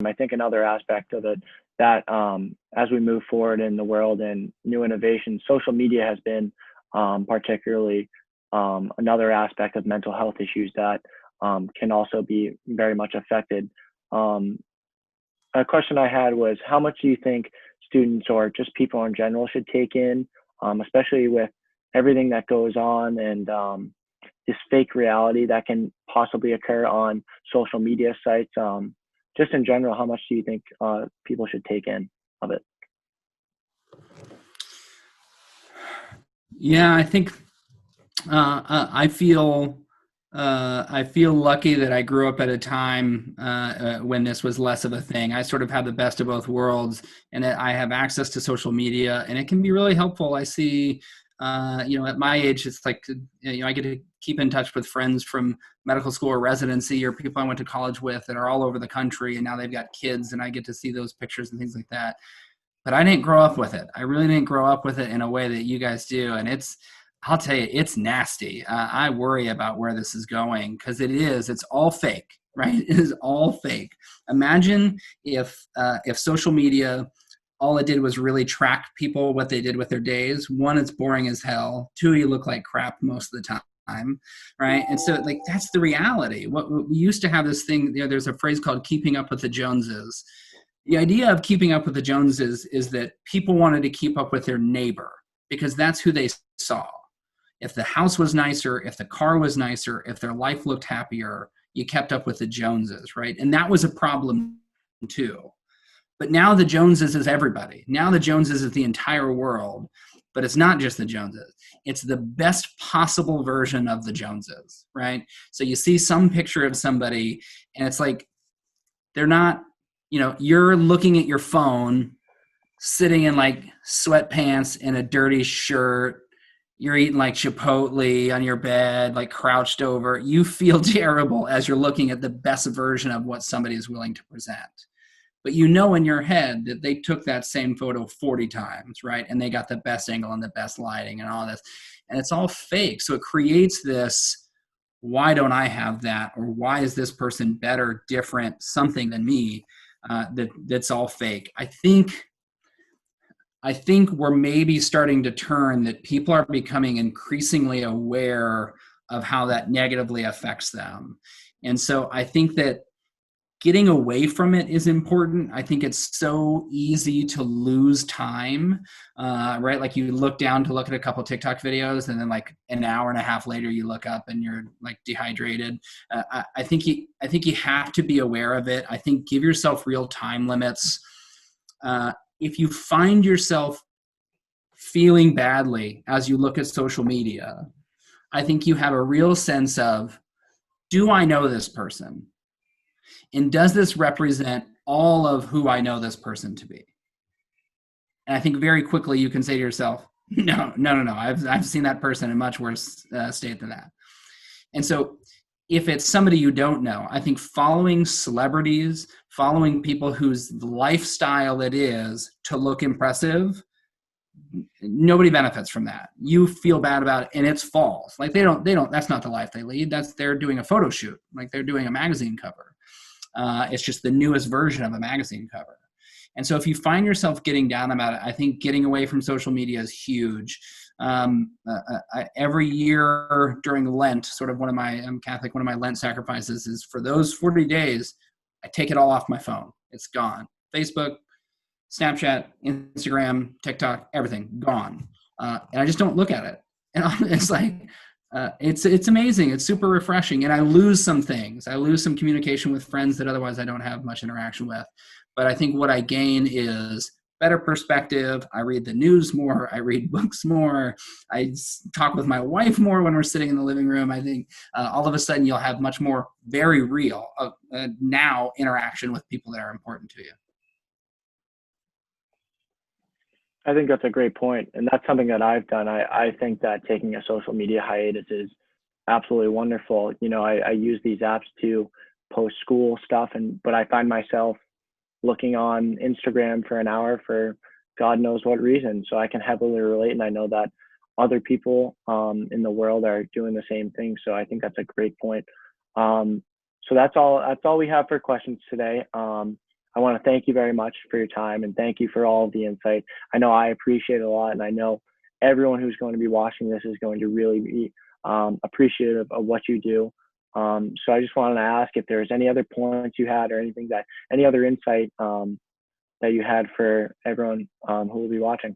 I think another aspect of it that as we move forward in the world and new innovation, social media has been particularly another aspect of mental health issues that can also be very much affected. A question I had was, how much do you think students or just people in general should take in, especially with everything that goes on and this fake reality that can possibly occur on social media sites? Just in general, how much do you think people should take in of it? Yeah, I think I feel lucky that I grew up at a time when this was less of a thing. I sort of have the best of both worlds, and that I have access to social media, and it can be really helpful. I see, at my age, it's like, I get to keep in touch with friends from medical school or residency, or people I went to college with that are all over the country, and now they've got kids, and I get to see those pictures and things like that. But I didn't grow up with it. I really didn't grow up with it in a way that you guys do, and I'll tell you, it's nasty. I worry about where this is going, because it's all fake, right? It is all fake. Imagine if social media, all it did was really track people, what they did with their days. One, it's boring as hell. Two, you look like crap most of the time, right? And so, like, that's the reality. What we used to have this thing, there's a phrase called keeping up with the Joneses. The idea of keeping up with the Joneses is that people wanted to keep up with their neighbor because that's who they saw. If the house was nicer, if the car was nicer, if their life looked happier, you kept up with the Joneses, right? And that was a problem too. But now the Joneses is everybody. Now the Joneses is the entire world, but it's not just the Joneses. It's the best possible version of the Joneses, right? So you see some picture of somebody and it's like, they're not, you're looking at your phone, sitting in like sweatpants and a dirty shirt. You're eating like Chipotle on your bed, like crouched over. You feel terrible as you're looking at the best version of what somebody is willing to present. But in your head that they took that same photo 40 times, right? And they got the best angle and the best lighting and all this. And it's all fake. So it creates this, why don't I have that? Or why is this person better, different, something than me? That's all fake. I think we're maybe starting to turn, that people are becoming increasingly aware of how that negatively affects them. And so I think that getting away from it is important. I think it's so easy to lose time, right? Like you look down to look at a couple of TikTok videos, and then like an hour and a half later, you look up and you're like dehydrated. I think you have to be aware of it. I think give yourself real time limits. If you find yourself feeling badly as you look at social media, I think you have a real sense of, do I know this person? And does this represent all of who I know this person to be? And I think very quickly you can say to yourself, no. I've seen that person in a much worse state than that. And so if it's somebody you don't know, I think following celebrities, following people whose lifestyle it is to look impressive, nobody benefits from that. You feel bad about it, and it's false. Like they don't, that's not the life they lead. They're doing a photo shoot, like they're doing a magazine cover. It's just the newest version of a magazine cover. And so if you find yourself getting down about it, I think getting away from social media is huge. Every year during Lent, sort of I'm Catholic, one of my Lent sacrifices is for those 40 days, I take it all off my phone. It's gone. Facebook, Snapchat, Instagram, TikTok, everything gone. And I just don't look at it. And it's like, it's amazing. It's super refreshing. And I lose some things. I lose some communication with friends that otherwise I don't have much interaction with. But I think what I gain is better perspective. I read the news more. I read books more. I talk with my wife more when we're sitting in the living room. I think all of a sudden you'll have much more very real now interaction with people that are important to you. I think that's a great point, and that's something that I've done. I think that taking a social media hiatus is absolutely wonderful. I use these apps to post school stuff, but I find myself looking on Instagram for an hour for God knows what reason. So I can heavily relate, and I know that other people in the world are doing the same thing. So I think that's a great point. So that's all we have for questions today. I want to thank you very much for your time and thank you for all of the insight. I know I appreciate it a lot, and I know everyone who's going to be watching this is going to really be appreciative of what you do. So I just wanted to ask if there's any other points you had or anything that, any other insight that you had for everyone who will be watching.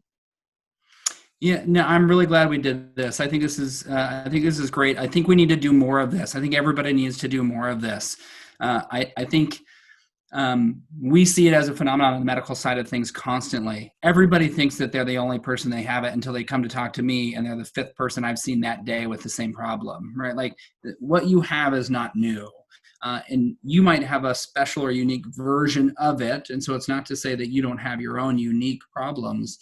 Yeah, no, I'm really glad we did this. I think this is great. I think we need to do more of this. I think everybody needs to do more of this. I think we see it as a phenomenon on the medical side of things constantly. Everybody thinks that they're the only person they have it until they come to talk to me, and they're the fifth person I've seen that day with the same problem, right? Like, what you have is not new. And you might have a special or unique version of it. And so it's not to say that you don't have your own unique problems,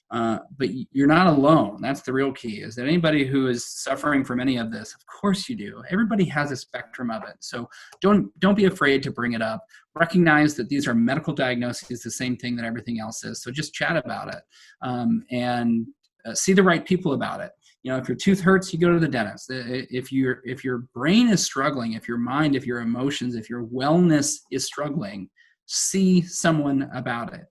but you're not alone. That's the real key, is that anybody who is suffering from any of this, of course you do. Everybody has a spectrum of it. So don't be afraid to bring it up. Recognize that these are medical diagnoses, the same thing that everything else is. So just chat about it, and see the right people about it. You know, if your tooth hurts, you go to the dentist. If your brain is struggling, if your mind, if your emotions, if your wellness is struggling, see someone about it.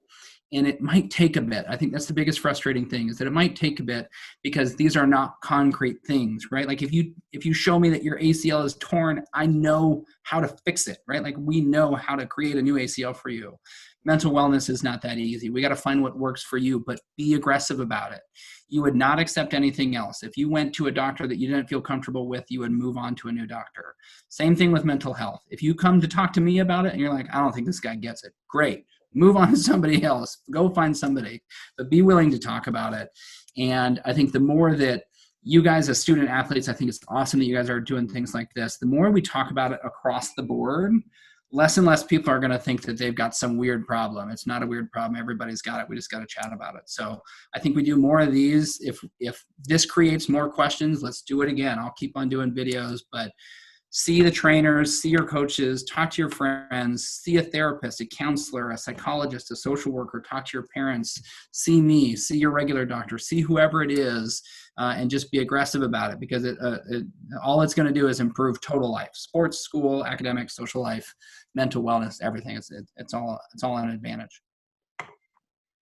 And it might take a bit. I think that's the biggest frustrating thing, is that it might take a bit, because these are not concrete things, right? Like, if you show me that your ACL is torn, I know how to fix it, right? Like, we know how to create a new ACL for you. Mental wellness is not that easy. We got to find what works for you, but be aggressive about it. You would not accept anything else. If you went to a doctor that you didn't feel comfortable with, you would move on to a new doctor. Same thing with mental health. If you come to talk to me about it and you're like, I don't think this guy gets it, great. Move on to somebody else. Go find somebody, but be willing to talk about it. And I think the more that you guys as student athletes, I think it's awesome that you guys are doing things like this. The more we talk about it across the board, less and less people are going to think that they've got some weird problem. It's not a weird problem. Everybody's got it. We just got to chat about it. So I think we do more of these. If this creates more questions, let's do it again. I'll keep on doing videos, but see the trainers, see your coaches, talk to your friends, see a therapist, a counselor, a psychologist, a social worker, talk to your parents, see me, see your regular doctor, see whoever it is, and just be aggressive about it, because all it's going to do is improve total life: sports, school, academics, social life, mental wellness, everything. It's all an advantage.